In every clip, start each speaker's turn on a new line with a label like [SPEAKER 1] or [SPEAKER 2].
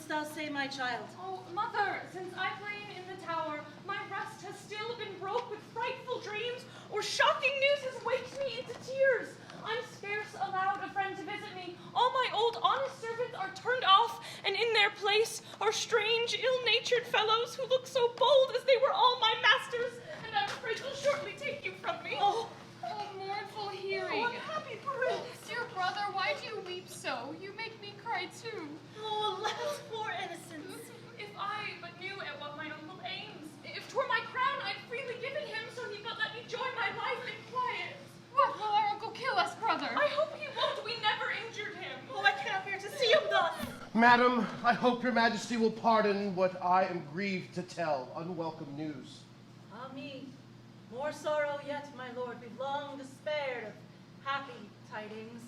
[SPEAKER 1] wouldst thou say, my child?
[SPEAKER 2] Oh, mother, since I lay in the tower, my rest has still been broke with frightful dreams, or shocking news has waked me into tears. I'm scarce allowed a friend to visit me. All my old honest servants are turned off, and in their place are strange, ill-natured fellows who look so bold as they were all my masters, and I'm afraid they'll shortly take you from me.
[SPEAKER 3] Oh, mournful hearing.
[SPEAKER 1] Oh, unhappy prince.
[SPEAKER 3] Dear brother, why do you weep so? You make me cry too.
[SPEAKER 1] Oh, alas, poor innocence.
[SPEAKER 2] If I but knew at what my uncle aims, if 'twere my crown I'd freely give it him, so he but let me join my life in quiet.
[SPEAKER 3] What will our uncle kill us, brother?
[SPEAKER 2] I hope he won't. We never injured him.
[SPEAKER 1] Oh, I cannot bear to see him thus.
[SPEAKER 4] Madam, I hope your majesty will pardon what I am grieved to tell. Unwelcome news.
[SPEAKER 1] Ah, me. More sorrow yet, my lord. We've long despaired of happy tidings.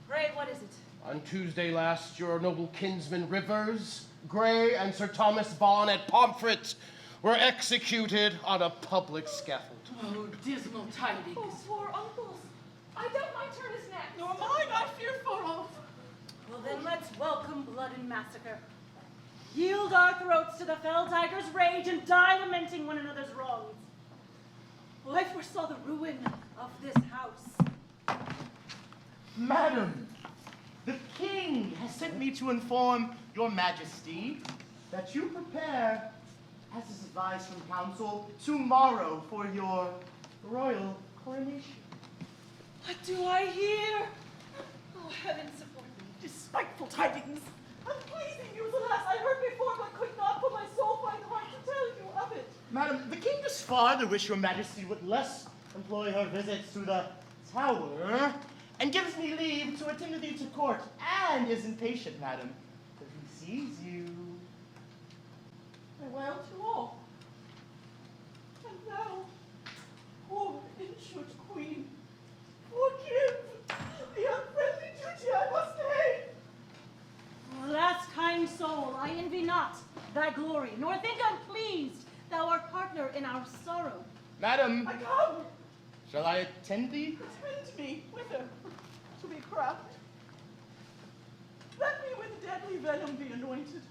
[SPEAKER 1] Pray, what is it?
[SPEAKER 4] On Tuesday last, your noble kinsmen Rivers, Gray, and Sir Thomas Vaughan at Pomfret were executed on a public scaffold.
[SPEAKER 5] Oh, dismal tidings.
[SPEAKER 2] Oh, poor uncles. I doubt my turn is next.
[SPEAKER 5] Nor mine, I fear for all.
[SPEAKER 1] Well, then let's welcome blood and massacre. Yield our throats to the fell tiger's rage and die lamenting one another's wrongs. Well, I foresaw the ruin of this house.
[SPEAKER 6] Madam, the king has sent me to inform your majesty that you prepare, as is advised from council, tomorrow for your royal coronation.
[SPEAKER 1] What do I hear? Oh, heaven support me.
[SPEAKER 5] Despiteful tidings.
[SPEAKER 1] Unpleasing news, alas, I heard before, but could not for my soul find heart to tell you of it.
[SPEAKER 6] Madam, the king does farther wish your majesty would less employ her visits to the tower, and gives me leave to attend thee to court, and is impatient, madam, till he sees you.
[SPEAKER 5] Farewell to all. And thou, poor injured queen, forgive the unfriendly duty I must pay.
[SPEAKER 1] Alas, kind soul, I envy not thy glory, nor think unpleased thou art partner in our sorrow.
[SPEAKER 6] Madam,
[SPEAKER 5] I come.
[SPEAKER 6] shall I attend thee?
[SPEAKER 5] Attend me whither to be crowned. Let me with deadly venom be anointed,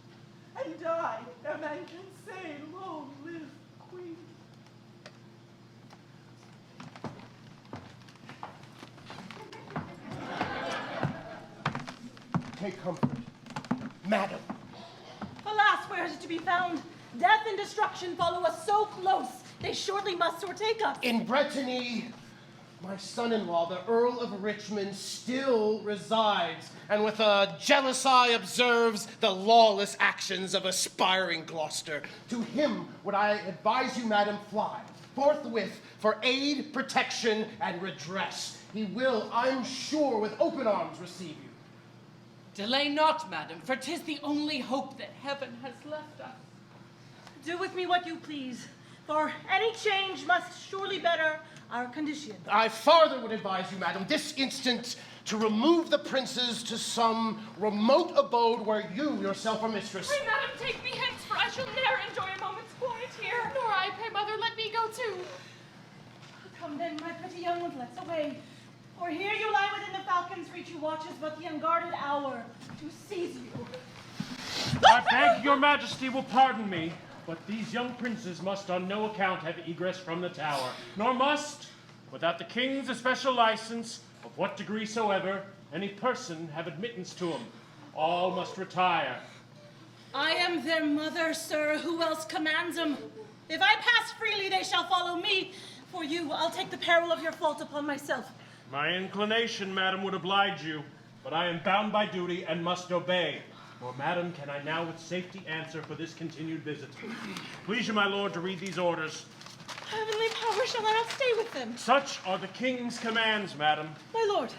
[SPEAKER 5] and die ere man can say, long live queen.
[SPEAKER 4] Take comfort. Madam,
[SPEAKER 1] Alas, where is it to be found? Death and destruction follow us so close, they shortly must o'ertake us.
[SPEAKER 4] in Brittany, my son-in-law, the Earl of Richmond, still resides, and with a jealous eye observes the lawless actions of aspiring Gloucester. To him would I advise you, madam, fly forthwith for aid, protection, and redress. He will, I'm sure, with open arms receive you.
[SPEAKER 5] Delay not, madam, for 'tis the only hope that heaven has left us.
[SPEAKER 1] Do with me what you please, for any change must surely better our condition.
[SPEAKER 4] I farther would advise you, madam, this instant to remove the princes to some remote abode where you yourself are mistress.
[SPEAKER 2] Pray, madam, take me hence, for I shall ne'er enjoy a moment's quiet here.
[SPEAKER 3] Nor I, pray mother, let me go too.
[SPEAKER 1] Come then, my pretty young ones, let's away. For here you lie within the falcon's reach who watches but the unguarded hour to seize you.
[SPEAKER 7] I beg your majesty will pardon me, but these young princes must on no account have egress from the tower, nor must, without the king's especial license, of what degree soever, any person have admittance to them. All must retire.
[SPEAKER 1] I am their mother, sir. Who else commands them? If I pass freely, they shall follow me. For you, I'll take the peril of your fault upon myself.
[SPEAKER 7] My inclination, madam, would oblige you, but I am bound by duty and must obey. Nor, madam, can I now with safety answer for this continued visit. Please you, my lord, to read these orders.
[SPEAKER 1] Heavenly power, shall I not stay with them?
[SPEAKER 7] Such are the king's commands, madam.
[SPEAKER 1] My lord.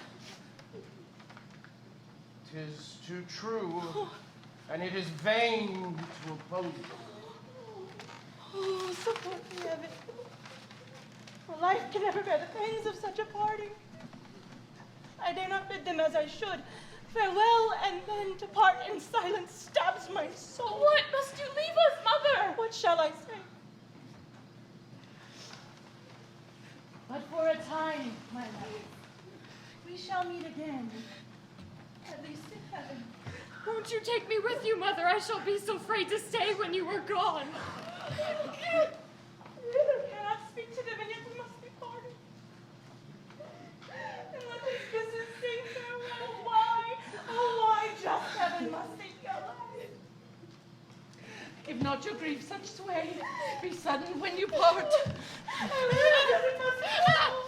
[SPEAKER 4] 'Tis too true, and it is vain to oppose it.
[SPEAKER 1] Oh, support me, heaven. For life can never bear the pains of such a parting. I dare not bid them as I should. Farewell, and then to part in silence stabs my soul.
[SPEAKER 2] What? Must you leave us, mother?
[SPEAKER 1] What shall I say? But for a time, my love, we shall meet again, at least in heaven.
[SPEAKER 3] Won't you take me with you, Mother? I shall be so afraid to stay when you are gone.
[SPEAKER 1] Neither cannot speak to them, and yet we must be parted. And let this business say farewell. Why, oh why, just heaven must they go?
[SPEAKER 5] If not your grief such sway, be sudden when you part.
[SPEAKER 1] Heaven must go.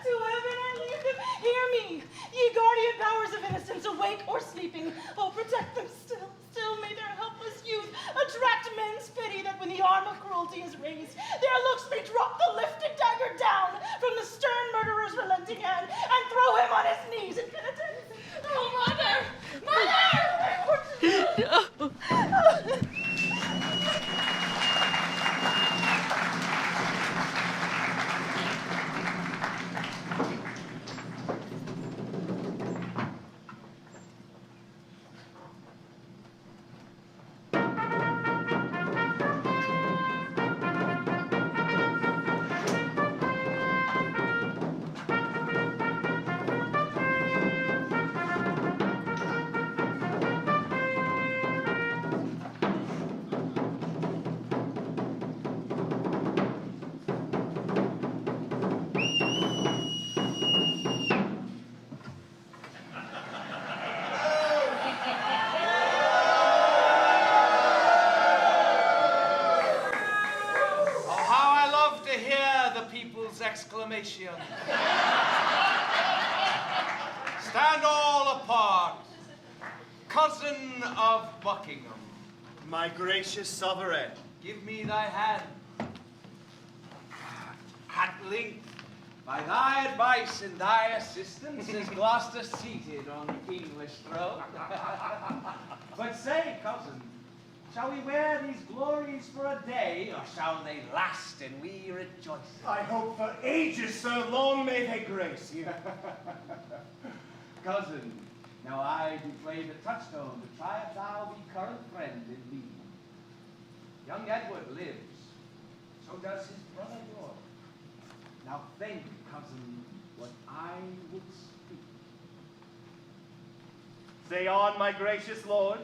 [SPEAKER 1] To heaven I leave them. Hear me, ye guardian powers of innocence, awake or sleeping. Oh, protect them still. Still may their helpless youth attract men's pity, that when the arm of cruelty is raised, their looks may drop the lifted dagger down from the stern murderer's relenting hand and throw him on his knees in penitence.
[SPEAKER 3] Oh, Mother! Mother!
[SPEAKER 8] Exclamation. Stand all apart. Cousin of Buckingham.
[SPEAKER 6] My gracious sovereign.
[SPEAKER 8] Give me thy hand. At length, by thy advice and thy assistance, is Gloucester seated on the English throne. But say, cousin, shall we wear these glories for a day, or shall they last and we rejoice?
[SPEAKER 6] I hope for ages, so long may they grace you.
[SPEAKER 8] Cousin, now I do play the touchstone to try if thou be current friend in me. Young Edward lives, so does his brother George. Now think, cousin, what I would speak.
[SPEAKER 6] Say on, my gracious lord.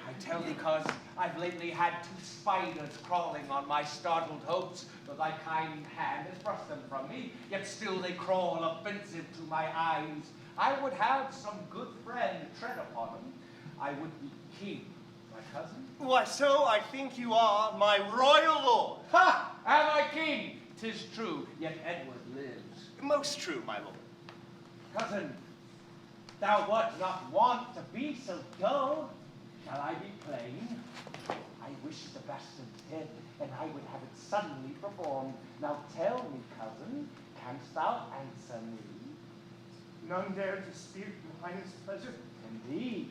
[SPEAKER 8] I tell thee, cause I've lately had 2 spiders crawling on my startled hopes, though thy kind hand has brushed them from me, yet still they crawl offensive to my eyes. I would have some good friend tread upon them. I would be king, my cousin.
[SPEAKER 6] Why, so I think you are my royal lord.
[SPEAKER 8] Ha! Am I king? 'Tis true, yet Edward lives.
[SPEAKER 6] Most true, my lord.
[SPEAKER 8] Cousin, thou wert not wont to be so dull. Shall I be plain? I wish Sebastian's head, and I would have it suddenly performed. Now tell me, cousin, canst thou answer me?
[SPEAKER 6] None dare dispute your highness' pleasure.
[SPEAKER 8] Indeed,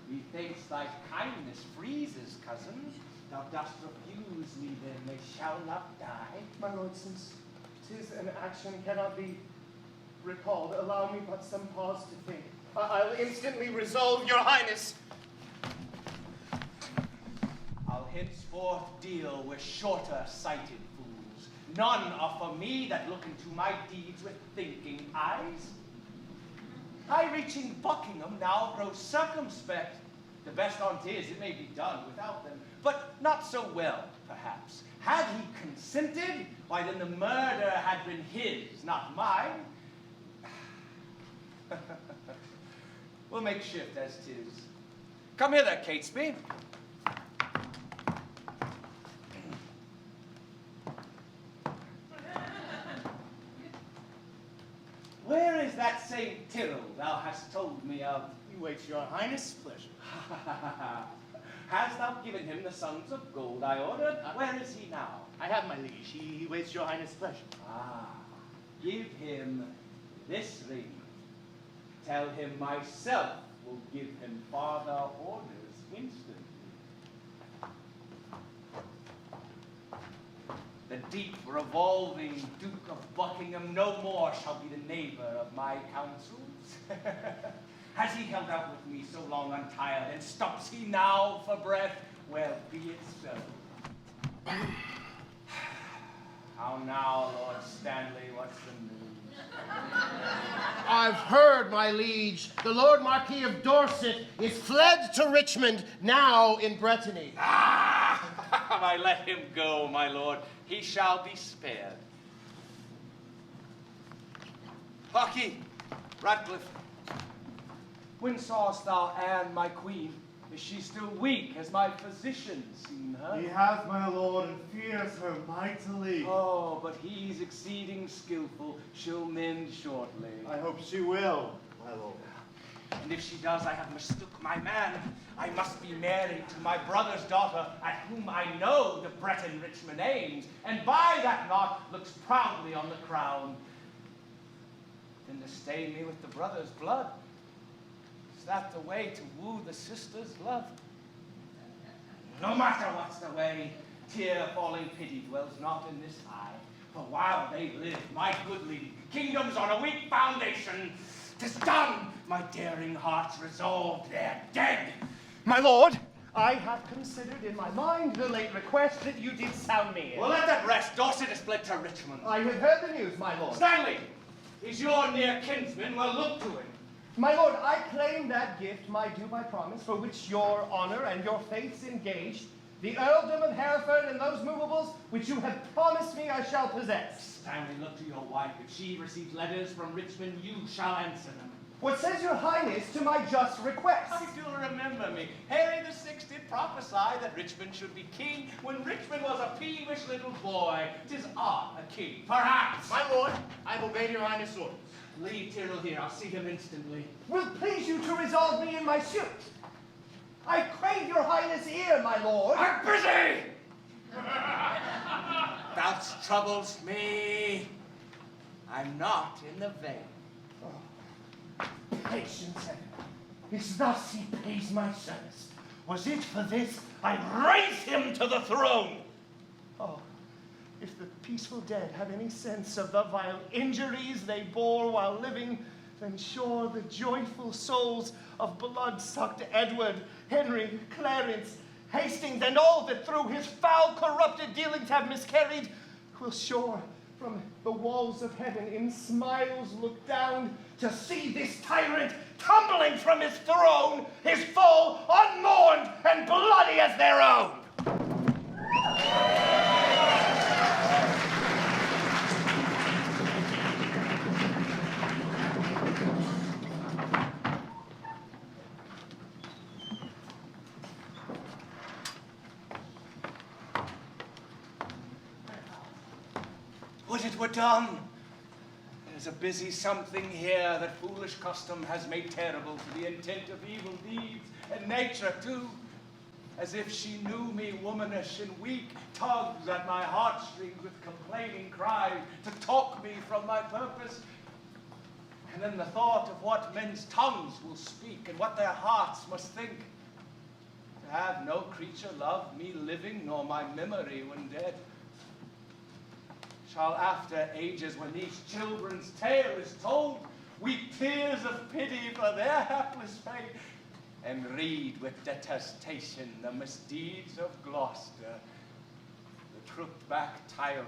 [SPEAKER 8] methinks thy kindness freezes, cousin. Thou dost refuse me, then they shall not die.
[SPEAKER 6] My lord, since 'tis an action cannot be recalled, allow me but some pause to think. I'll instantly resolve your highness.
[SPEAKER 8] I'll henceforth deal with shorter-sighted fools. None are for me that look into my deeds with thinking eyes. High-reaching Buckingham now grows circumspect. The best on't is, it may be done without them, but not so well, perhaps. Had he consented, why then the murder had been his, not mine. We'll make shift as 'tis. Come hither, Catesby. Where is that same Tyrrell thou hast told me of?
[SPEAKER 6] You wait your highness' pleasure.
[SPEAKER 8] Hast thou given him the sons of gold I ordered? Where is he now?
[SPEAKER 6] I have my liege. He waits your highness' pleasure.
[SPEAKER 8] Ah, give him this ring. Tell him myself will give him farther orders instantly. The deep revolving Duke of Buckingham no more shall be the neighbor of my counsels. Has he held out with me so long untired, and stops he now for breath? Well, be it so. How now, Lord Stanley, what's the news?
[SPEAKER 4] I've heard, my liege, the Lord Marquis of Dorset is fled to Richmond, now in Brittany.
[SPEAKER 8] Ah! I let him go, my lord. He shall be spared. Harkee, Ratcliffe, when sawest thou Anne, my queen? Is she still weak? Has my physician seen her?
[SPEAKER 6] He hath, my lord, and fears her mightily.
[SPEAKER 8] Oh, but he's exceeding skillful. She'll mend shortly.
[SPEAKER 6] I hope she will, my lord.
[SPEAKER 8] And if she does, I have mistook my man. I must be married to my brother's daughter, at whom I know the Breton Richmond aims, and by that knot looks proudly on the crown. Then to stain me with the brother's blood, is that the way to woo the sister's love? No matter what's the way, tear-falling pity dwells not in this eye. For while they live, my goodly kingdom's on a weak foundation. 'Tis done, my daring heart's resolved, they're dead.
[SPEAKER 4] My lord, I have considered in my mind the late request that you did sound me in.
[SPEAKER 8] Well, let that rest. Dorset is fled to Richmond.
[SPEAKER 4] I have heard the news, my lord.
[SPEAKER 8] Stanley, is your near kinsman? Well, look to him.
[SPEAKER 4] My lord, I claim that gift, my due by promise, for which your honor and your faith's engaged. The earldom of Hereford and those movables which you have promised me I shall possess.
[SPEAKER 8] Stanley, look to your wife. If she receives letters from Richmond, you shall answer them.
[SPEAKER 4] What says your highness to my just request?
[SPEAKER 8] I do remember me. Harry VI did prophesy that Richmond should be king when Richmond was a peevish little boy. 'Tis odd, a king, perhaps.
[SPEAKER 6] My lord, I've obeyed your highness' orders.
[SPEAKER 8] Leave Tyrrell here. I'll see him instantly.
[SPEAKER 4] Will please you to resolve me in my suit. I crave your highness' ear, my lord.
[SPEAKER 8] I'm busy! Thou troubles me. I'm not in the vein.
[SPEAKER 4] Patience, Heaven. It's thus he pays my service. Was it for this I raise him to the throne? Oh, if the peaceful dead have any sense of the vile injuries they bore while living, then sure the joyful souls of blood-sucked Edward, Henry, Clarence, Hastings, and all that through his foul corrupted dealings have miscarried, will sure from the walls of heaven in smiles look down to see this tyrant tumbling from his throne, his foe unmourned and bloody as their own.
[SPEAKER 8] Would it were done! There's a busy something here that foolish custom has made terrible to the intent of evil deeds, and nature too. As if she knew me womanish and weak, tugs at my heartstrings with complaining cries to talk me from my purpose. And then the thought of what men's tongues will speak and what their hearts must think. To have no creature love me living, nor my memory when dead. Shall after ages, when these children's tale is told, weep tears of pity for their hapless fate, and read with detestation the misdeeds of Gloucester, the crooked-backed tyrant,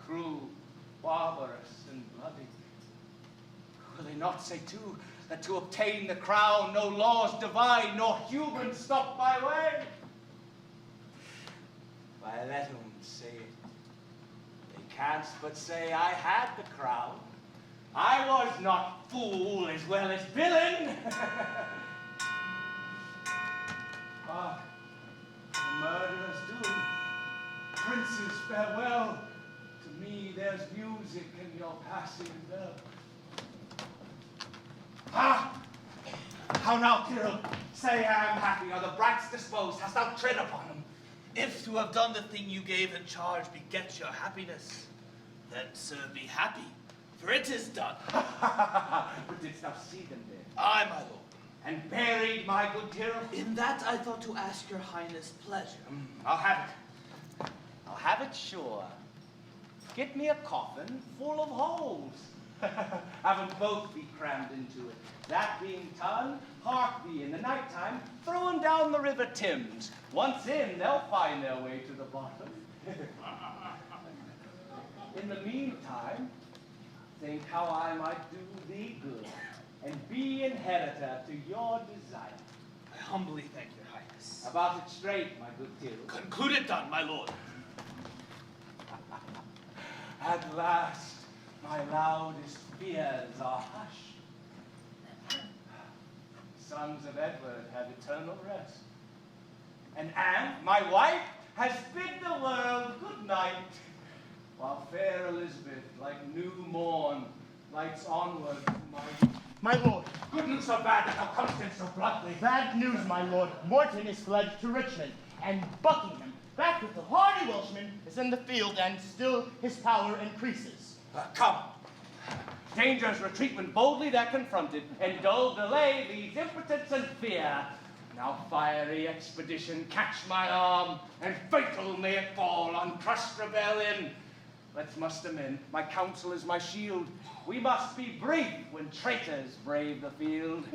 [SPEAKER 8] cruel, barbarous, and bloody. Will they not say, too, that to obtain the crown no laws divine, nor human stop my way? Why, let them say it. Canst but say I had the crown. I was not fool as well as villain. Ah, the murderer's doom. Princes, farewell. To me there's music in your passing bell. Ah! How now, Tyrrell? Say I am happy. Are the brats disposed? Hast thou tread upon them?
[SPEAKER 9] If to have done the thing you gave in charge begets your happiness, then, sir, be happy, for it is done.
[SPEAKER 8] But didst thou see them there?
[SPEAKER 9] Aye, my lord.
[SPEAKER 8] And buried, my good Tyrrell?
[SPEAKER 9] In that I thought to ask your highness pleasure.
[SPEAKER 8] I'll have it. I'll have it sure. Get me a coffin full of holes. Have them both be crammed into it. That being done, hark thee, in the nighttime, throw them down the river Thames. Once in, they'll find their way to the bottom. In the meantime, think how I might do thee good, and be inheritor to your desire.
[SPEAKER 9] I humbly thank your highness.
[SPEAKER 8] About it straight, my good Till.
[SPEAKER 9] Conclude it done, my lord.
[SPEAKER 8] At last, my loudest fears are hushed. Sons of Edward have eternal rest. And Anne, my wife, has bid the world good night, while fair Elizabeth, like new morn, lights onward to
[SPEAKER 6] My lord,
[SPEAKER 8] good and so bad that thou comest in so bluntly.
[SPEAKER 6] bad news, my lord. Morton is fled to Richmond, and Buckingham, back with the hardy Welshman, is in the field, and still his power increases.
[SPEAKER 8] Come. Dangers retreat when boldly they're confronted, and dull delay leaves impotence and fear. Now fiery expedition catch my arm, and fatal may it fall on crushed rebellion. Let's muster men. My counsel is my shield. We must be brief when traitors brave the field.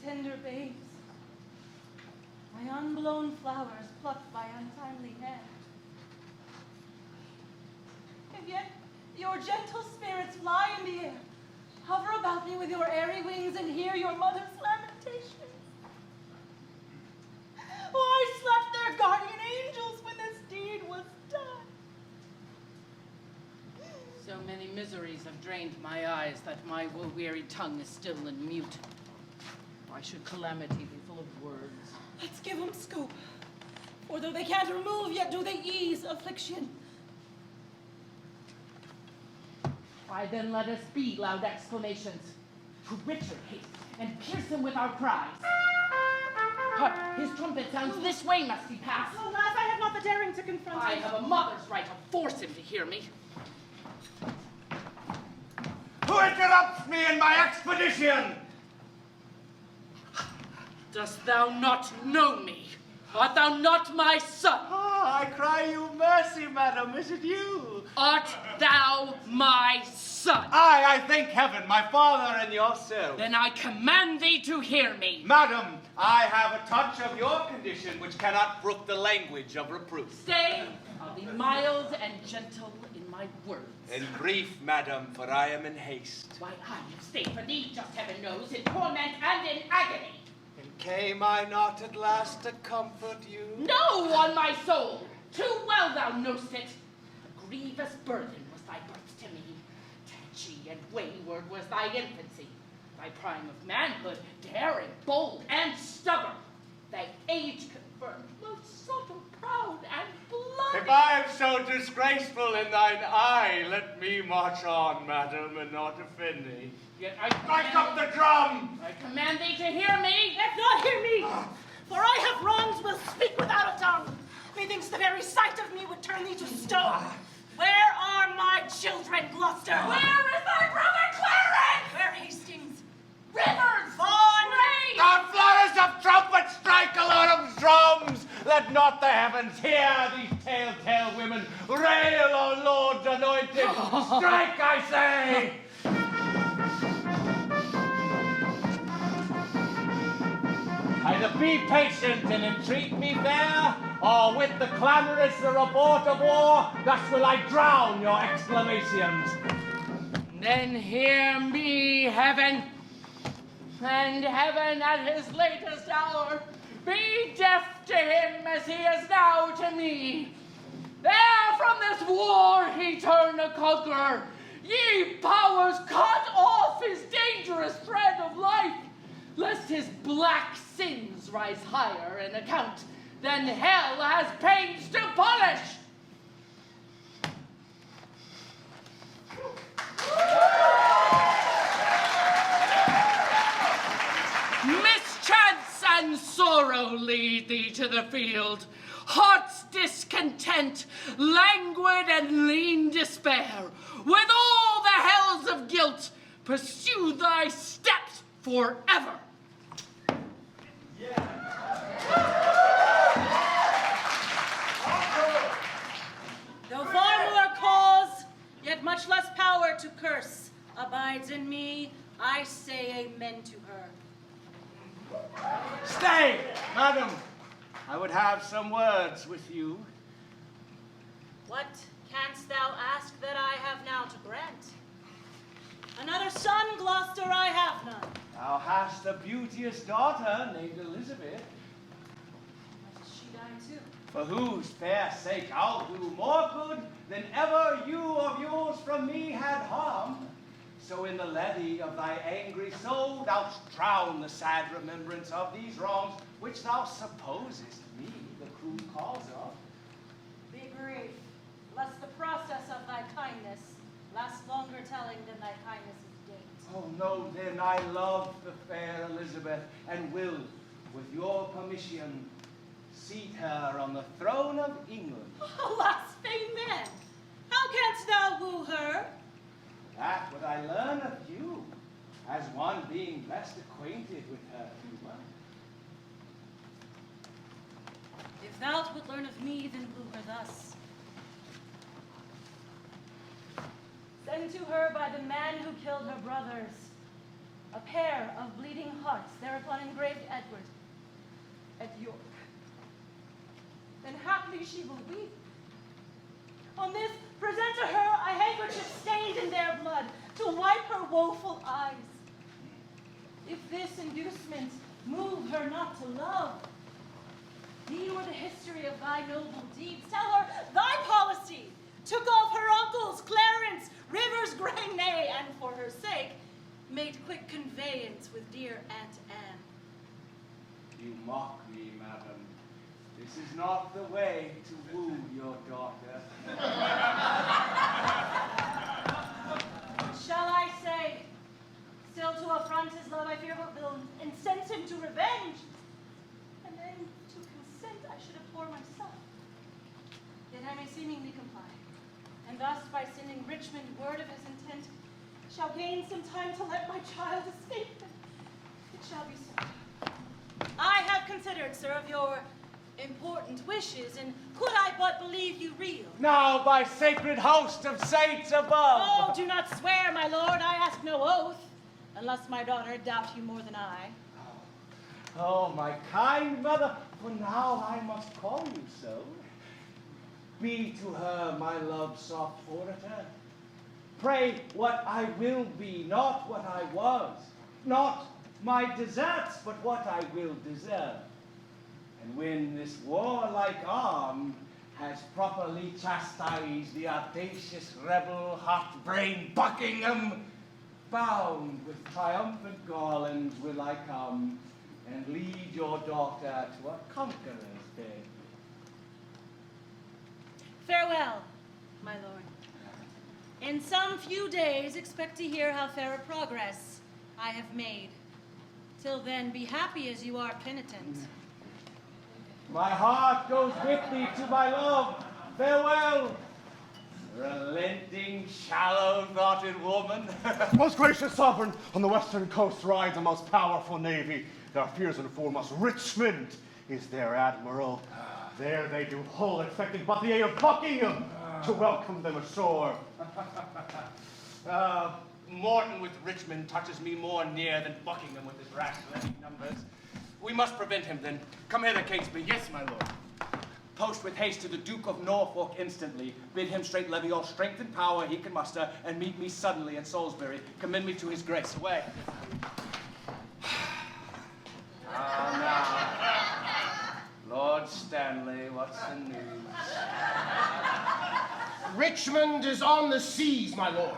[SPEAKER 1] tender babes, my unblown flowers plucked by untimely hand. And yet your gentle spirits fly in the air, hover about me with your airy wings, and hear your mother's lamentations. Why slept their guardian angels when this deed was done?
[SPEAKER 10] So many miseries have drained my eyes that my woe-weary tongue is still in mute. Why should calamity be full of words?
[SPEAKER 1] Let's give them scope. For though they can't remove, yet do they ease affliction.
[SPEAKER 10] Why then let us be loud exclamations. To Richard haste, and pierce him with our cries. Hark, his trumpet sounds, this way must he pass.
[SPEAKER 1] Alas, I have not the daring to confront
[SPEAKER 10] I
[SPEAKER 1] him.
[SPEAKER 10] have a mother's right to force him to hear me.
[SPEAKER 8] Who interrupts me in my expedition?
[SPEAKER 10] Dost thou not know me? Art thou not my son?
[SPEAKER 8] Ah, I cry you mercy, madam. Is it you?
[SPEAKER 10] Art thou my son?
[SPEAKER 8] Aye, I thank heaven, my father and yourself.
[SPEAKER 10] Then I command thee to hear me.
[SPEAKER 8] Madam, I have a touch of your condition which cannot brook the language of reproof.
[SPEAKER 10] Stay, I'll be mild and gentle in my words.
[SPEAKER 8] In brief, madam, for I am in haste.
[SPEAKER 10] Why, I have stayed for thee, just heaven knows, in torment and in agony.
[SPEAKER 8] And came I not at last to comfort you?
[SPEAKER 10] No, on my soul! Too well thou know'st it. A grievous burden was thy birth to me. Tetchy and wayward was thy infancy. Thy prime of manhood, daring, bold, and stubborn. thy age confirmed, most subtle, proud, and bloody.
[SPEAKER 8] If I am so disgraceful in thine eye, let me march on, madam, and not offend thee.
[SPEAKER 10] Yet I
[SPEAKER 8] Strike up the drum!
[SPEAKER 10] I command thee to hear me.
[SPEAKER 1] Let not hear me, for I have wrongs will speak without a tongue. Methinks the very sight of me would turn thee to stone. Where are my children, Gloucester?
[SPEAKER 10] Where is thy brother Clarence?
[SPEAKER 1] Where Hastings?
[SPEAKER 10] Rivers!
[SPEAKER 1] Vaughan!
[SPEAKER 10] Ray!
[SPEAKER 8] The flourish of trumpets strike a load of drums! Let not the heavens hear these telltale women rail on Lord's anointed! Strike, I say! Either be patient and entreat me fair, or with the clamorous report of war, thus will I drown your exclamations.
[SPEAKER 10] Then hear me, heaven, and heaven at his latest hour be deaf to him as he is now to me. Ere from this war he turn a conqueror, ye powers cut off his dangerous thread of life, lest his black sins rise higher in account than hell has pains to punish. Mischance and sorrow lead thee to the field, heart's discontent, languid and lean despair, with all the hells of guilt, pursue thy steps forever.
[SPEAKER 1] Though far more cause, yet much less power to curse, abides in me, I say amen to her.
[SPEAKER 8] Stay, madam. I would have some words with you.
[SPEAKER 1] What canst thou ask that I have now to grant? Another son, Gloucester, I have none.
[SPEAKER 8] Thou hast a beauteous daughter named Elizabeth,
[SPEAKER 1] Must she die too?
[SPEAKER 8] for whose fair sake I'll do more good than ever you of yours from me had harm. So in the levy of thy angry soul thou'lt drown the sad remembrance of these wrongs, which thou supposest me the cruel cause of.
[SPEAKER 1] Be brief, lest the process of thy kindness last longer telling than thy kindness' date.
[SPEAKER 8] Oh no, then I love the fair Elizabeth, and will, with your permission, seat her on the throne of England.
[SPEAKER 1] Alas, vain man! How canst thou woo her?
[SPEAKER 8] That would I learn of you, as one being best acquainted with her humor.
[SPEAKER 1] If thou wilt learn of me, then woo her thus. Send to her by the man who killed her brothers a pair of bleeding hearts, thereupon engraved Edward at York. Then haply she will weep. On this, present to her a handkerchief stained in their blood, to wipe her woeful eyes. If this inducement move her not to love, thee or the history of thy noble deeds, tell her thy policy took off her uncles, Clarence, Rivers, Gray, nay, and for her sake, made quick conveyance with dear Aunt Anne.
[SPEAKER 8] You mock me, madam. This is not the way to woo your daughter.
[SPEAKER 1] What shall I say? Still to affront his love, I fear what will incense him to revenge. And then to consent I should abhor myself. Yet I may seemingly comply. And thus, by sending Richmond word of his intent, shall gain some time to let my child escape. It shall be so. I have considered, sir, of your important wishes, and could I but believe you real?
[SPEAKER 8] Now, by sacred host of saints above.
[SPEAKER 1] Oh, do not swear, my lord. I ask no oath, unless my daughter doubt you more than I.
[SPEAKER 8] Oh, my kind mother, for now I must call you so. Be to her my love's soft orator. Pray what I will be, not what I was. Not my deserts, but what I will deserve. And when this warlike arm has properly chastised the audacious rebel, hot-brained Buckingham, bound with triumphant garlands will I come, and lead your daughter to a conqueror's bed.
[SPEAKER 1] Farewell, my lord. In some few days, expect to hear how fair a progress I have made. Till then, be happy as you are penitent.
[SPEAKER 8] My heart goes with thee to my love. Farewell, relenting, shallow-thoughted woman.
[SPEAKER 6] Most gracious sovereign, on the western coast rides a most powerful navy. Their fears and foremost, Richmond is their admiral. There they do hold, expecting but the aid of Buckingham to welcome them ashore.
[SPEAKER 8] Morton with Richmond touches me more near than Buckingham with his rash levy numbers. We must prevent him then. Come hither, Catesby.
[SPEAKER 6] Yes, my lord.
[SPEAKER 8] Post with haste to the Duke of Norfolk instantly. Bid him straight levy all strength and power he can muster, and meet me suddenly at Salisbury. Commend me to his grace. Away. Ah, now. Lord Stanley, what's the news?
[SPEAKER 4] Richmond is on the seas, my lord.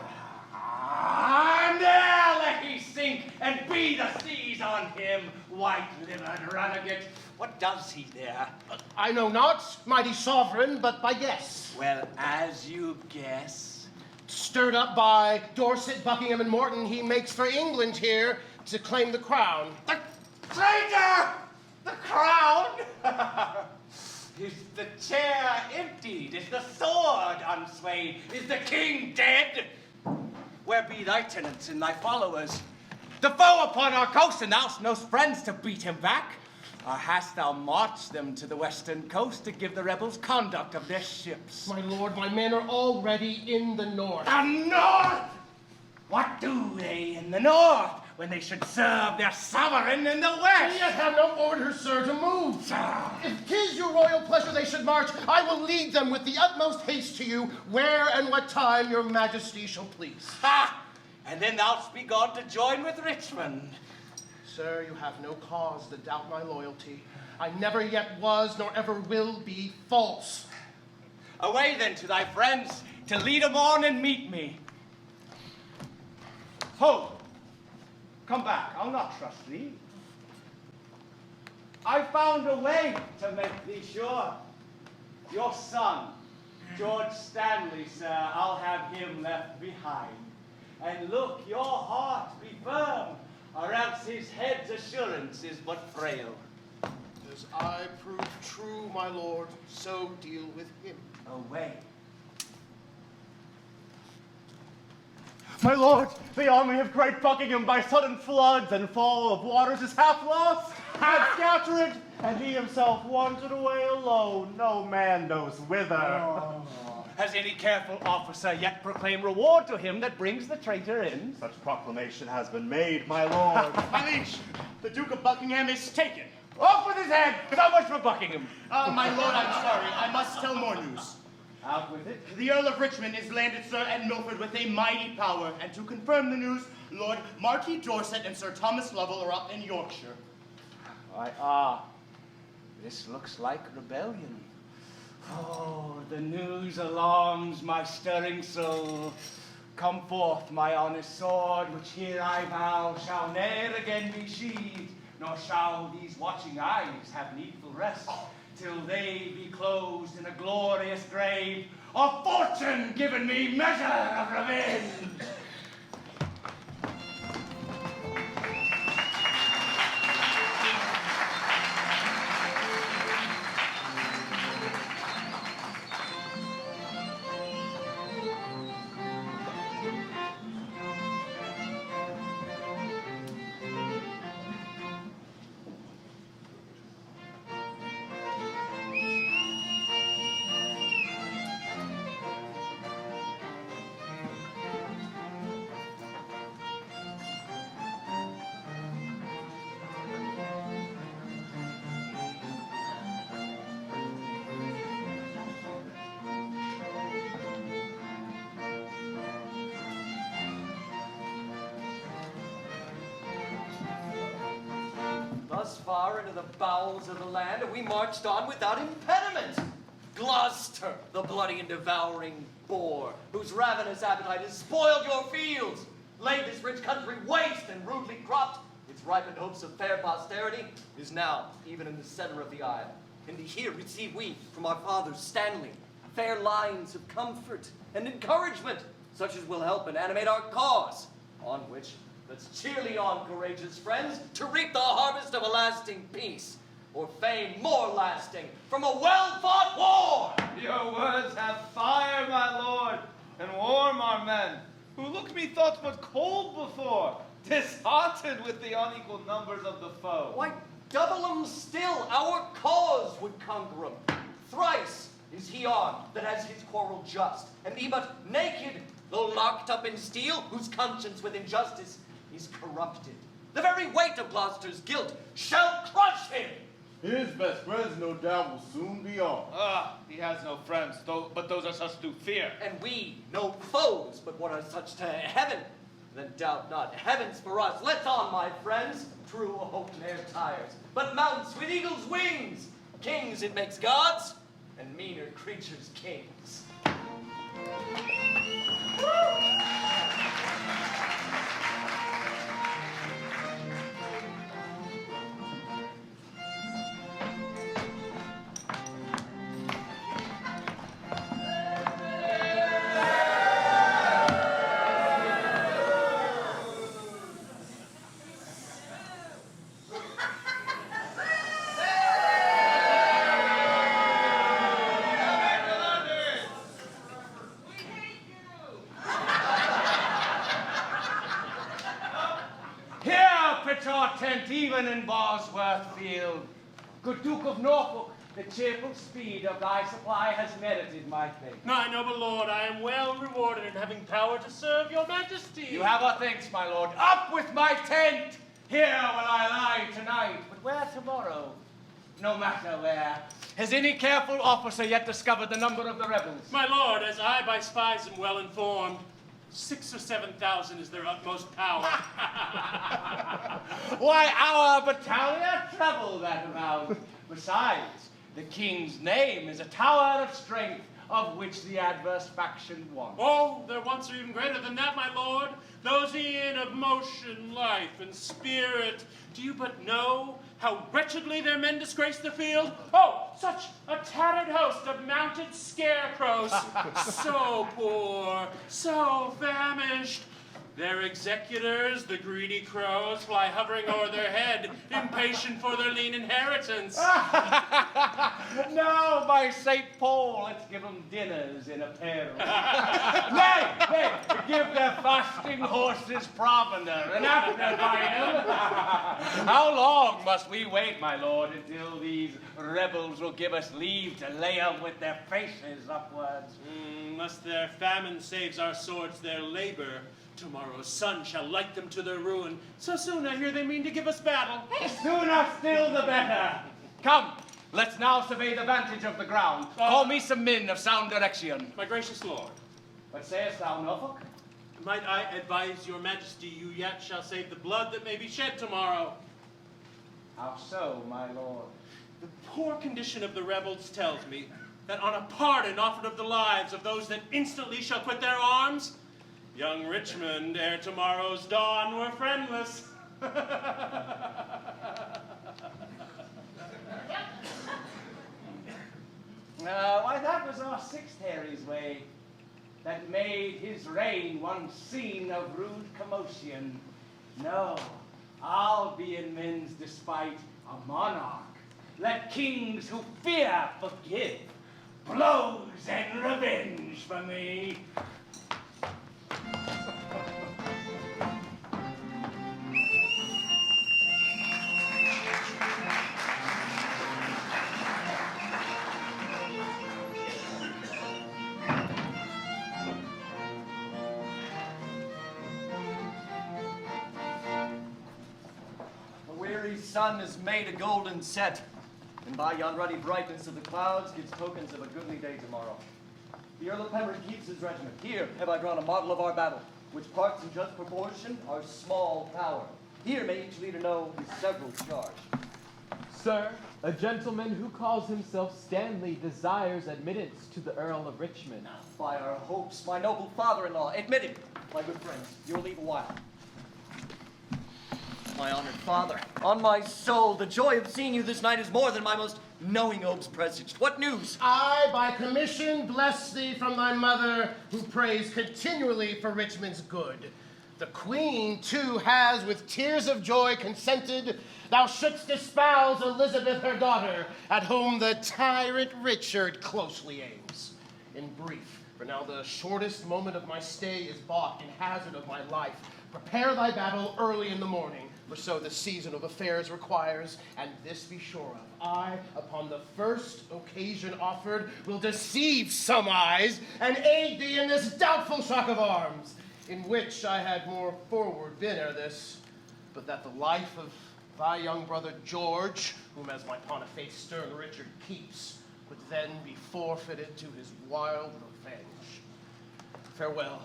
[SPEAKER 8] And there let he sink, and be the seas on him, white-livered runagate. What does he there?
[SPEAKER 4] I know not, mighty sovereign, but by guess.
[SPEAKER 8] Well, as you guess.
[SPEAKER 4] Stirred up by Dorset, Buckingham, and Morton, he makes for England here to claim the crown.
[SPEAKER 8] The traitor! The crown? Is the chair emptied? Is the sword unswayed? Is the king dead? Where be thy tenants and thy followers? The foe upon our coast, and thou'st no friends to beat him back? Or hast thou marched them to the western coast to give the rebels conduct of their ships?
[SPEAKER 4] My lord, my men are already in the north.
[SPEAKER 8] The north? What do they in the north when they should serve their sovereign in the west?
[SPEAKER 4] They yet have no order, sir, to move. If 'tis your royal pleasure they should march, I will lead them with the utmost haste to you, where and what time your majesty shall please.
[SPEAKER 8] Ha! And then thou'lt be gone to join with Richmond.
[SPEAKER 4] Sir, you have no cause to doubt my loyalty. I never yet was, nor ever will be, false.
[SPEAKER 8] Away then to thy friends, to lead 'em on and meet me. Ho! Come back, I'll not trust thee. I found a way to make thee sure. Your son, George Stanley, sir, I'll have him left behind. And look, your heart be firm, or else his head's assurance is but frail.
[SPEAKER 4] As I prove true, my lord, so deal with him.
[SPEAKER 8] Away.
[SPEAKER 6] My lord, the army of great Buckingham by sudden floods and fall of waters is half lost, half scattered, and he himself wandered away alone, no man knows whither.
[SPEAKER 8] Has any careful officer yet proclaimed reward to him that brings the traitor in?
[SPEAKER 6] Such proclamation has been made, my lord.
[SPEAKER 10] My liege, the Duke of Buckingham is taken.
[SPEAKER 8] Off with his head! So much for Buckingham.
[SPEAKER 10] My lord, I'm sorry. I must tell more news.
[SPEAKER 8] Out with it.
[SPEAKER 10] The Earl of Richmond is landed, sir, at Milford with a mighty power. And to confirm the news, Lord Marquis Dorset and Sir Thomas Lovell are up in Yorkshire.
[SPEAKER 8] This looks like rebellion. Oh, the news alarms my stirring soul. Come forth, my honest sword, which here I vow shall ne'er again be sheathed, nor shall these watching eyes have needful rest, till they be closed in a glorious grave, of fortune given me measure of revenge.
[SPEAKER 11] Thus far into the bowels of the land, and we marched on without impediment. Gloucester, the bloody and devouring boar, whose ravenous appetite has spoiled your fields, laid this rich country waste and rudely cropped its its ripened hopes of fair posterity, is now even in the center of the isle. And here receive we from our fathers Stanley fair lines of comfort and encouragement, such as will help and animate our cause, on which let's cheerly on, courageous friends, to reap the harvest of a lasting peace, or fame more lasting from a well-fought war.
[SPEAKER 12] Your words have fire, my lord, and warm our men, who looked methought but cold before, disheartened with the unequal numbers of the foe.
[SPEAKER 11] Why, double 'em still, our cause would conquer 'em. Thrice is he on that has his quarrel just, and me but naked, though locked up in steel, whose conscience with injustice is corrupted. The very weight of Gloucester's guilt shall crush him.
[SPEAKER 13] His best friends, no doubt, will soon be on.
[SPEAKER 12] He has no friends, but those are such to fear.
[SPEAKER 11] And we no foes, but what are such to heaven? Then doubt not, heaven's for us. Let's on, my friends. True hope ne'er tires, but mounts with eagle's wings. Kings it makes gods, and meaner creatures kings.
[SPEAKER 8] Even in Bosworth field, good Duke of Norfolk, the cheerful speed of thy supply has merited my faith.
[SPEAKER 7] My noble lord, I am well rewarded in having power to serve your majesty.
[SPEAKER 8] You have our thanks, my lord. Up with my tent! Here will I lie tonight, but where tomorrow? No matter where. Has any careful officer yet discovered the number of the rebels?
[SPEAKER 7] My lord, as I by spies am well informed, 6,000 or 7,000 is their utmost power.
[SPEAKER 8] Why, our battalion treble that amount. Besides, the king's name is a tower of strength of which the adverse faction wants.
[SPEAKER 7] Oh, their wants are even greater than that, my lord. Those e'en of motion, life, and spirit. Do you but know how wretchedly their men disgrace the field? Oh, such a tattered host of mounted scarecrows. So poor, so famished. Their executors, the greedy crows, fly hovering o'er their head, impatient for their lean inheritance.
[SPEAKER 8] Now, by St. Paul, let's give them dinners in apparel. Nay, give their fasting horses provender, and after them, how long must we wait, my lord, until these rebels will give us leave to lay them with their faces upwards?
[SPEAKER 7] Unless their famine saves our swords their labor, tomorrow's sun shall light them to their ruin. So soon I hear they mean to give us battle.
[SPEAKER 8] Sooner still the better. Come, let's now survey the vantage of the ground. Call me some men of sound direction.
[SPEAKER 7] My gracious lord.
[SPEAKER 8] What sayest thou, Norfolk?
[SPEAKER 7] Might I advise your majesty you yet shall save the blood that may be shed tomorrow?
[SPEAKER 8] How so, my lord?
[SPEAKER 7] The poor condition of the rebels tells me that on a pardon offered of the lives of those that instantly shall quit their arms, young Richmond, ere tomorrow's dawn, were friendless.
[SPEAKER 8] Why, that was our sixth Harry's way, that made his reign one scene of rude commotion. No, I'll be in men's despite a monarch. Let kings who fear forgive, blows and revenge for me.
[SPEAKER 11] Sun is made a golden set, and by yon ruddy brightness of the clouds gives tokens of a goodly day tomorrow. The Earl of Pembroke keeps his regiment. Here have I drawn a model of our battle, which parts in just proportion are small power. Here may each leader know his several charge.
[SPEAKER 14] Sir, a gentleman who calls himself Stanley desires admittance to the Earl of Richmond.
[SPEAKER 11] By our hopes, my noble father-in-law, admit him. My good friends, you'll leave a while. my honored father. On my soul, the joy of seeing you this night is more than my most knowing oaks presaged. What news?
[SPEAKER 4] I, by commission, bless thee from thy mother, who prays continually for Richmond's good. The queen, too, has with tears of joy consented thou shouldst espouse Elizabeth her daughter, at whom the tyrant Richard closely aims. In brief, for now the shortest moment of my stay is bought in hazard of my life. Prepare thy battle early in the morning, for so the season of affairs requires, and this be sure of, I, upon the first occasion offered, will deceive some eyes, and aid thee in this doubtful shock of arms, in which I had more forward been ere this, but that the life of thy young brother George, whom as my Pontifice stern Richard keeps, would then be forfeited to his wild revenge. Farewell.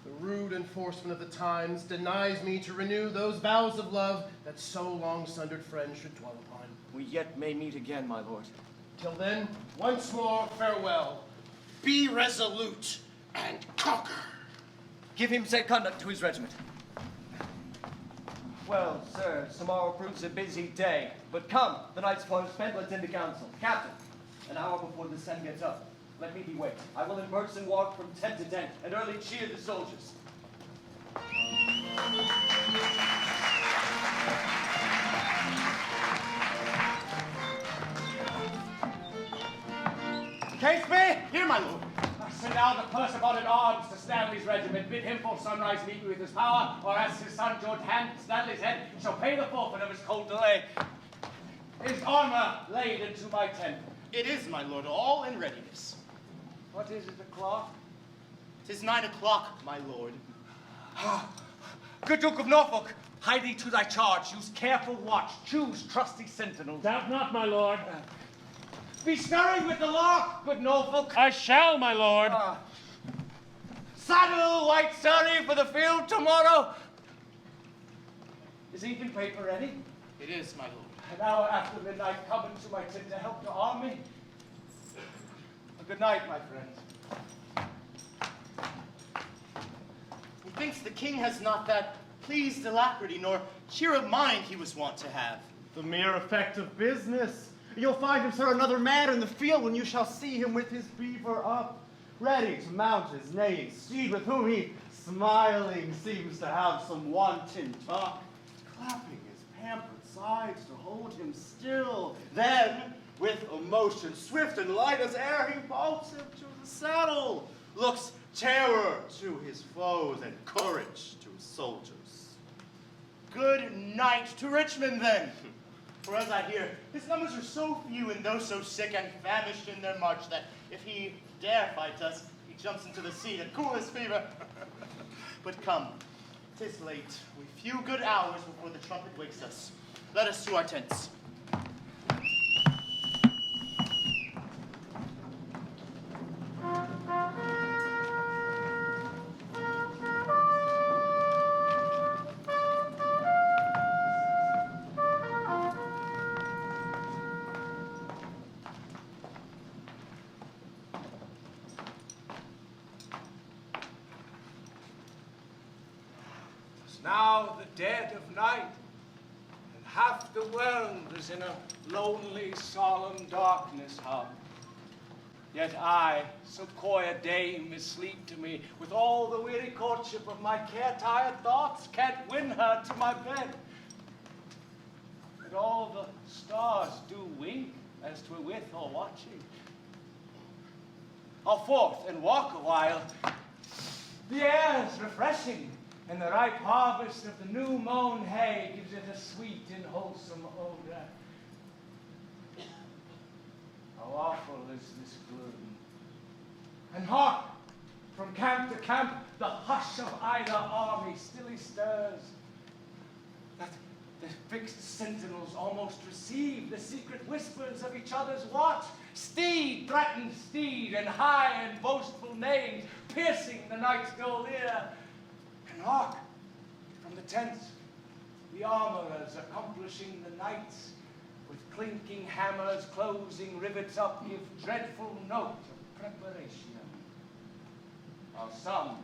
[SPEAKER 4] The rude enforcement of the times denies me to renew those vows of love that so long sundered friends should dwell upon.
[SPEAKER 11] We yet may meet again, my lord.
[SPEAKER 4] Till then, once more, farewell. Be resolute and conquer.
[SPEAKER 11] Give him safe conduct to his regiment. Well, sir, tomorrow proves a busy day. But come, the night's far spent, let's into council. Captain, an hour before the sun gets up, let me be wait. I will in person walk from tent to tent, and early cheer the soldiers.
[SPEAKER 6] Catesby, here, my lord.
[SPEAKER 7] Send out the purse in arms to Stanley's regiment. Bid him for sunrise meet me with his power, or as his son George hand Stanley's head, shall pay the forfeit of his cold delay. His armor laid into my tent.
[SPEAKER 6] It is, my lord, all in readiness.
[SPEAKER 7] What is it o'clock?
[SPEAKER 6] 'Tis 9 o'clock, my lord.
[SPEAKER 8] Good Duke of Norfolk, hie thee to thy charge. Use careful watch. Choose trusty sentinels.
[SPEAKER 7] Doubt not, my lord.
[SPEAKER 8] Be stirring with the lark, good Norfolk.
[SPEAKER 7] I shall, my lord.
[SPEAKER 8] Saddle, white Surrey, for the field tomorrow. Is ink and paper ready?
[SPEAKER 6] It is, my lord.
[SPEAKER 8] An hour after midnight, come into my tent to help to arm me. A good night, my friends.
[SPEAKER 6] Methinks the king has not that pleased alacrity nor cheer of mind he was wont to have.
[SPEAKER 14] The mere effect of business. You'll find him, sir, another man in the field when you shall see him with his beaver up, ready to mount his neighing steed, with whom he, smiling, seems to have some wanton talk, clapping his pampered sides to hold him still. Then, with a motion swift and light as air, he vaults him to the saddle, looks terror to his foes and courage to his soldiers. Good night to Richmond, then. For as I hear, his numbers are so few and those so sick and famished in their march that if he dare fight us, he jumps into the sea to cool his fever. But come, 'tis late. We few good hours before the trumpet wakes us. Let us to our tents.
[SPEAKER 8] Now the dead of night, and half the world is in a lonely, solemn darkness hung. Yet I, so coy a dame is sleep to me, with all the weary courtship of my care-tired thoughts, can't win her to my bed. But all the stars do wink as 'twere with or watching. I'll forth and walk a while. The air's refreshing, and the ripe harvest of the new mown hay gives it a sweet and wholesome odor. How awful is this gloom. And hark! From camp to camp, the hush of either army stilly stirs. That the fixed sentinels almost receive the secret whispers of each other's watch. Steed threatens steed, and high and boastful neighings, piercing the night's dull ear. And hark! From the tents, the armorers accomplishing the nights, with clinking hammers closing rivets up, give dreadful note of preparation. While some,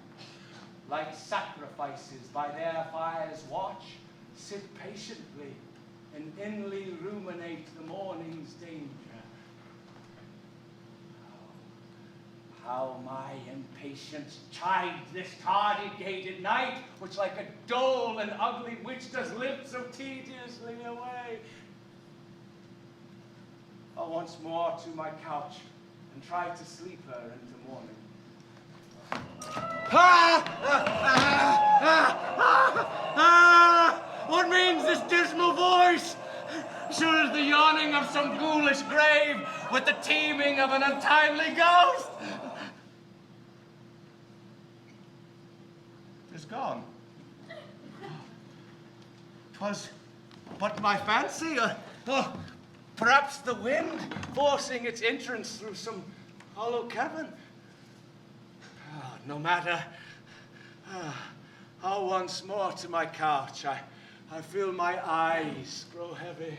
[SPEAKER 8] like sacrifices by their fires watch, sit patiently and inly ruminate the morning's danger. How my impatience chides this tardy gated night, which like a dull and ugly witch does live so tediously away. I'll once more to my couch and try to sleep her into morning.
[SPEAKER 10] What means this dismal voice? Sure as the yawning of some ghoulish grave with the teeming of an untimely ghost.
[SPEAKER 6] Is gone. 'Twas but my fancy,
[SPEAKER 8] Perhaps the wind forcing its entrance through some hollow cavern. No matter. I'll once more to my couch. I feel my eyes grow heavy.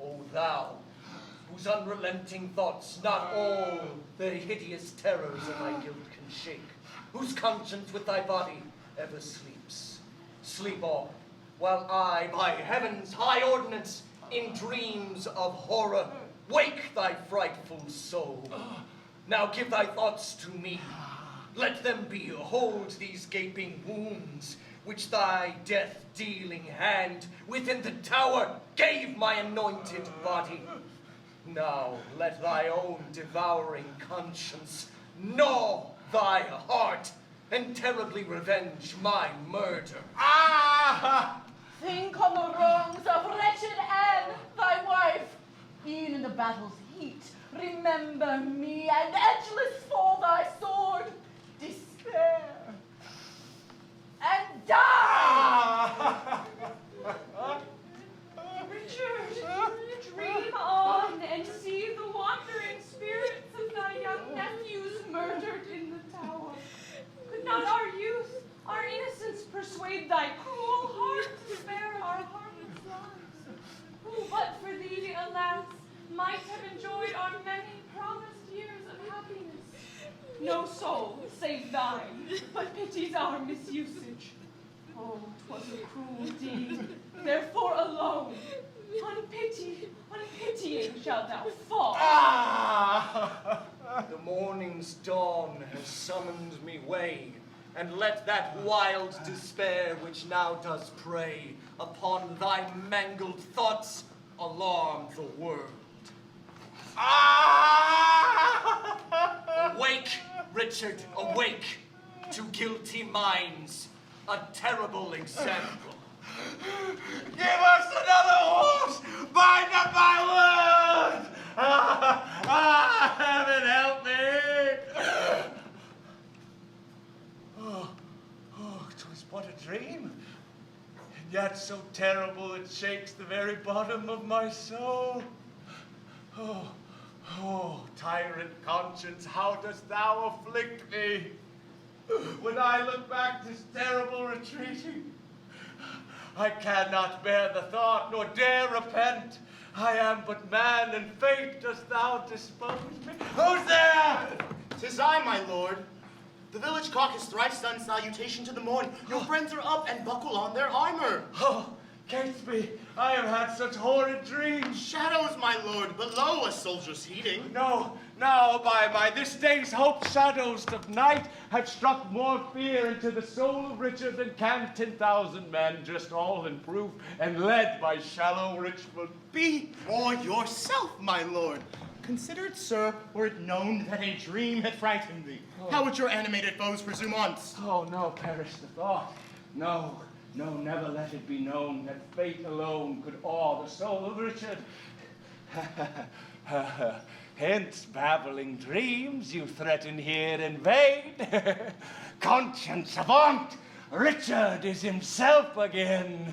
[SPEAKER 11] O thou, whose unrelenting thoughts not all the hideous terrors of thy guilt can shake, whose conscience with thy body ever sleeps. Sleep on, while I, by heaven's high ordinance, in dreams of horror, wake thy frightful soul. Now give thy thoughts to me. Let them behold these gaping wounds, which thy death-dealing hand within the tower gave my anointed body. Now let thy own devouring conscience gnaw thy heart and terribly revenge my murder.
[SPEAKER 1] Think on the wrongs of wretched Anne, thy wife. E'en in the battle's heat, remember me, and edgeless fall thy sword. Despair and die!
[SPEAKER 2] Richard, dream on and see the wandering spirits of thy young nephews murdered in the tower. Could not our youth, our innocence persuade thy cruel heart to spare our harmless lives? Who but for thee, alas, might have enjoyed our many promised years of happiness? No soul, save thine, but pities our misusage. Oh, 'twas a cruel deed, therefore alone, unpitying shalt thou fall.
[SPEAKER 11] The morning's dawn has summoned me way, and let that wild despair which now does prey upon thy mangled thoughts alarm the world. Awake, Richard, awake, to guilty minds, a terrible example.
[SPEAKER 10] Give us another horse! Bind up my wounds! Heaven help me!
[SPEAKER 8] Oh, 'twas but a dream, and yet so terrible it shakes the very bottom of my soul. Oh, tyrant conscience, how dost thou afflict me? When I look back this terrible retreating, I cannot bear the thought, nor dare repent. I am but man, and fate dost thou dispose me. Who's there?
[SPEAKER 6] 'Tis I, my lord. The village cock has thrice done salutation to the morn. Your friends are up and buckle on their armor.
[SPEAKER 8] Oh, Catesby, I have had such horrid dreams.
[SPEAKER 6] Shadows, my lord, below a soldier's heating.
[SPEAKER 8] No, by this day's hope, shadows of night have struck more fear into the soul of Richard than can 10,000 men, just all in proof, and led by shallow Richmond.
[SPEAKER 6] Be more yourself, my lord. Consider it, sir, were it known that a dream had frightened thee. How would your animated foes presume on's?
[SPEAKER 8] Oh, no, perish the thought. No, never let it be known that fate alone could awe the soul of Richard. Hence, babbling dreams, you threaten here in vain. Conscience, avaunt! Richard is himself again.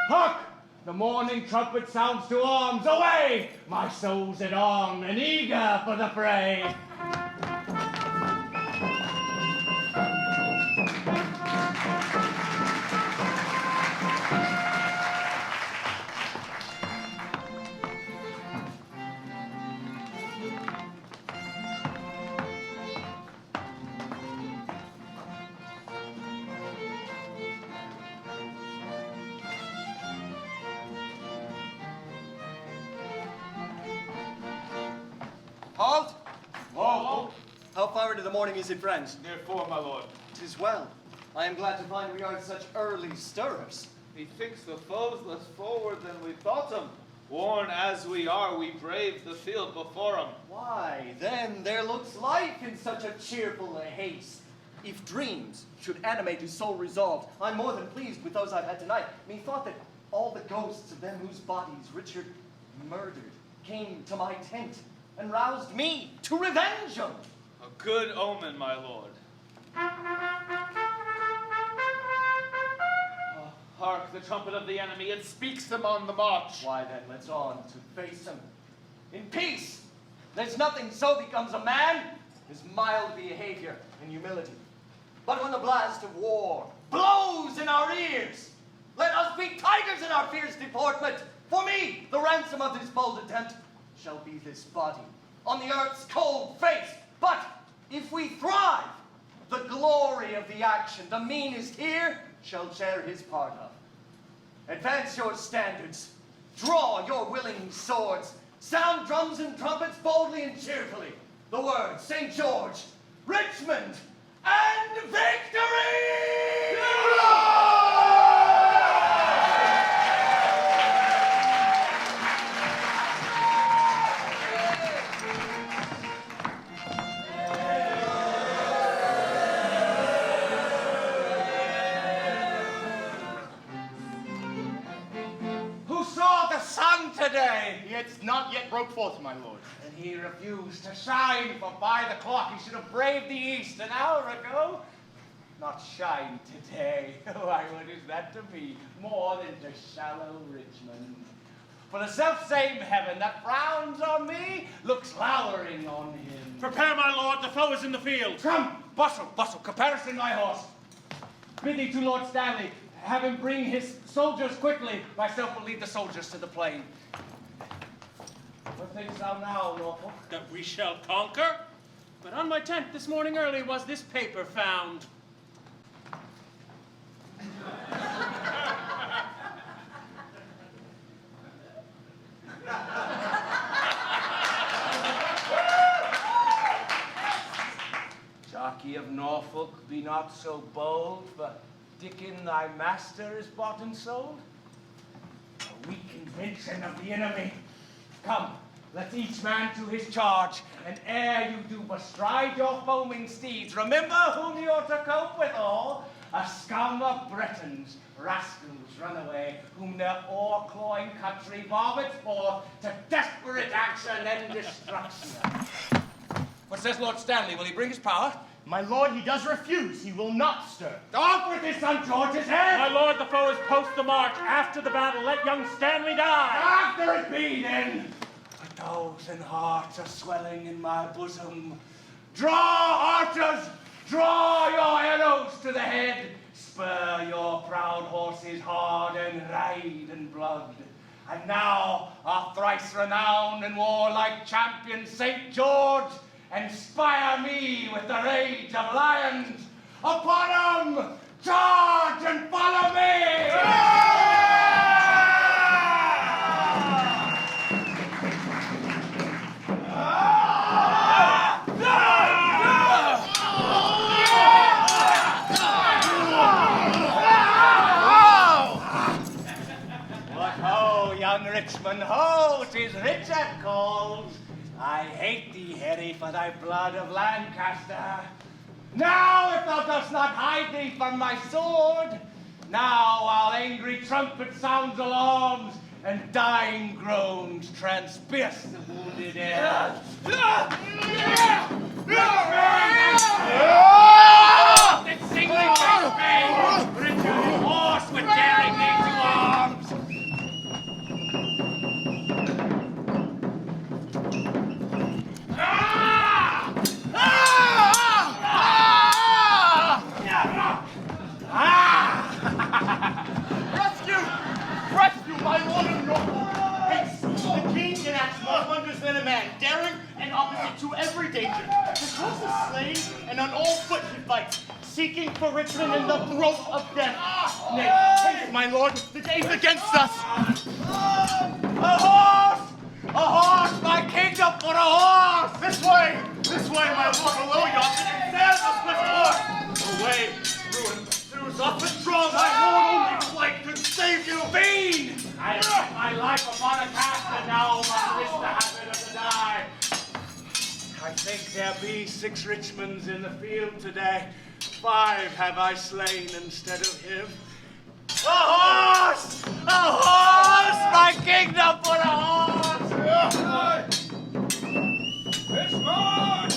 [SPEAKER 8] Hark! The morning trumpet sounds to arms. Away! My soul's at arm and eager for the fray.
[SPEAKER 11] How far into the morning is it, friends?
[SPEAKER 12] Near 4, my lord.
[SPEAKER 11] 'Tis well. I am glad to find we are such early stirrers.
[SPEAKER 12] Methinks the foe's less forward than we thought him. Worn as we are, we brave the field before him.
[SPEAKER 11] Why, then there looks life in such a cheerful haste. If dreams should animate his soul resolved, I'm more than pleased with those I've had tonight. Methought that all the ghosts of them whose bodies Richard murdered came to my tent and roused me to revenge them.
[SPEAKER 12] A good omen, my lord. Hark, the trumpet of the enemy, it speaks them on the march.
[SPEAKER 11] Why then, let's on to face them. In peace, there's nothing so becomes a man as mild behavior and humility. But when the blast of war blows in our ears, let us be tigers in our fierce deportment. For me, the ransom of this bold attempt shall be this body on the earth's cold face. But if we thrive, the glory of the action, the meanest here shall share his part of. Advance your standards, draw your willing swords, sound drums and trumpets boldly and cheerfully. The words, St. George, Richmond, and victory!
[SPEAKER 8] Today.
[SPEAKER 6] It's not yet broke forth, my lord.
[SPEAKER 8] And he refused to shine, for by the clock he should have braved the east an hour ago. Not shine today. Why, what is that to me? More than to shallow Richmond. For the self-same heaven that frowns on me looks lowering on him.
[SPEAKER 7] Prepare, my lord, the foe is in the field.
[SPEAKER 8] Come, bustle, caparison my horse. Bid thee to Lord Stanley, have him bring his soldiers quickly. Myself will lead the soldiers to the plain. What thinkst thou now, Norfolk?
[SPEAKER 7] That we shall conquer? But on my tent this morning early was this paper found.
[SPEAKER 8] Jockey of Norfolk, be not so bold, for Dickon thy master is bought and sold. A weak invention of the enemy. Come, let each man to his charge, and ere you do bestride your foaming steeds, remember whom you're to cope withal, a scum of Britons, rascals runaway, whom their o'er-clawing country vomits forth to desperate action and destruction. What says Lord Stanley? Will he bring his power?
[SPEAKER 6] My lord, he does refuse. He will not stir.
[SPEAKER 8] Off with his son George's head!
[SPEAKER 7] My lord, the foe is post the march. After the battle, let young Stanley die.
[SPEAKER 8] After it be, then. A thousand hearts are swelling in my bosom. Draw, archers! Draw your arrows to the head. Spur your proud horses hard and ride in blood. And now, our thrice renowned and warlike champion, St. George, inspire me with the rage of lions. Upon them, charge and follow me! What ho, young Richmond, ho, 'tis Richard called. I hate thee, Harry, for thy blood of Lancaster. Now, if thou dost not hide thee from my sword, now while angry trumpet sounds alarms and dying groans transpierce the wounded air. That singly face me, Richard, horse with daring thee to arms.
[SPEAKER 6] Rescue, my lord of Norfolk! Haste! The king enacts more wonders than a man, daring and opposite to every danger. The horse is slain, and on all foot he fights, seeking for Richmond in the throat of death. Nay, haste, my lord, the day's against us!
[SPEAKER 8] A horse! A horse! My kingdom for a horse!
[SPEAKER 6] This way, my lord, below you!
[SPEAKER 15] think there be 6 Richmonds in the field today. 5 have I slain instead of him. A horse! A horse! My kingdom for a horse!
[SPEAKER 12] It's mine!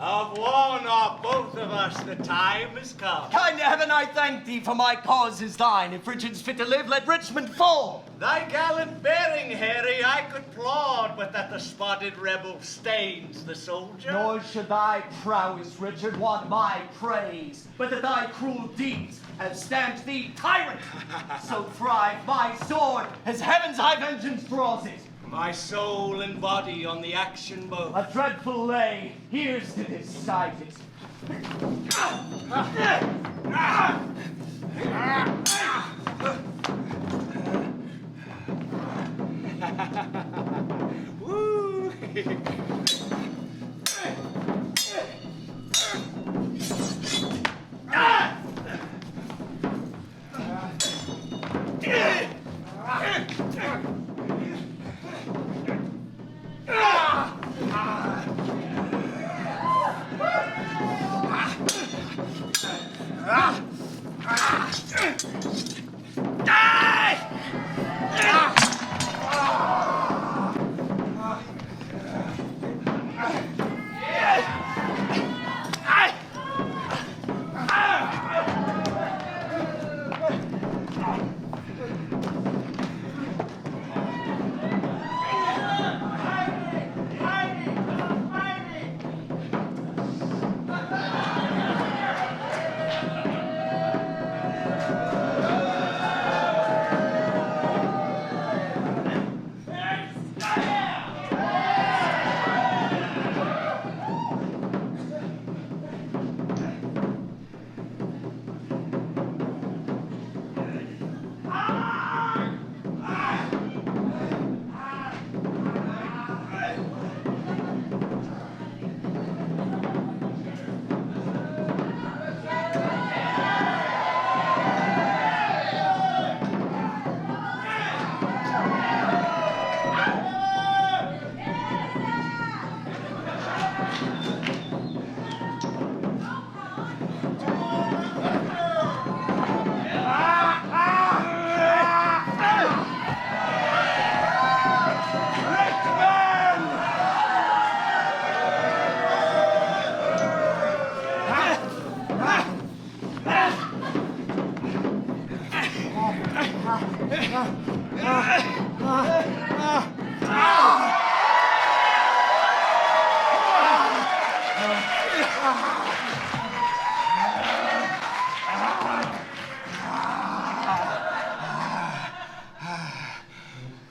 [SPEAKER 15] Of one or both of us, the time has come.
[SPEAKER 11] Kind heaven, I thank thee, for my cause is thine. If Richard's fit to live, let Richmond fall.
[SPEAKER 15] Thy gallant bearing, Harry, I could plaud, but that the spotted rebel stains the soldier.
[SPEAKER 11] Nor should thy prowess, Richard, want my praise, but that thy cruel deeds have stamped thee tyrant. So thrive my sword, as heaven's high vengeance draws it.
[SPEAKER 15] My soul and body on the action both.
[SPEAKER 11] A dreadful lay, here's to decide it.
[SPEAKER 15] Woo!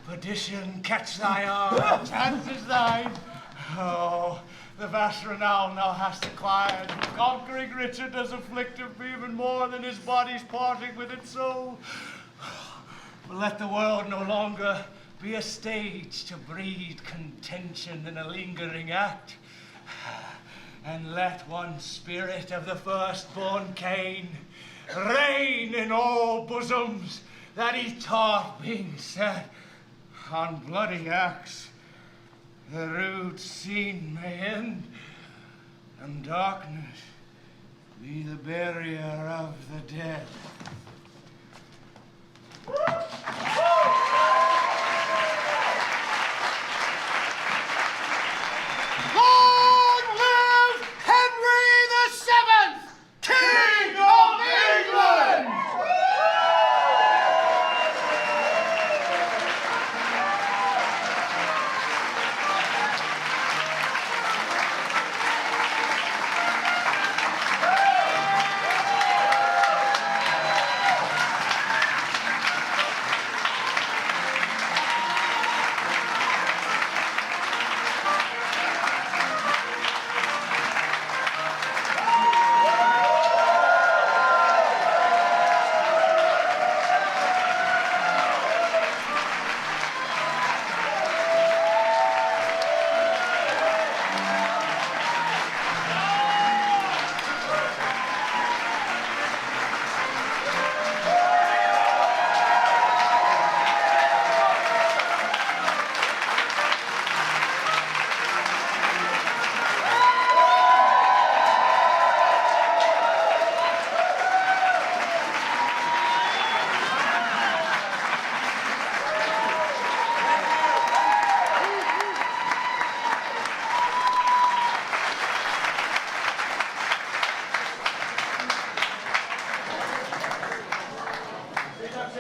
[SPEAKER 15] Perdition, catch thy arm, chance is thine. Oh, the vast renown thou hast acquired. Conquering Richard does afflict him even more than his body's parting with its soul. But let the world no longer be a stage to breed contention in a lingering act. And let one spirit of the firstborn Cain reign in all bosoms, that he taught being set on bloody axe. The rude scene may end, and darkness be the barrier of the dead.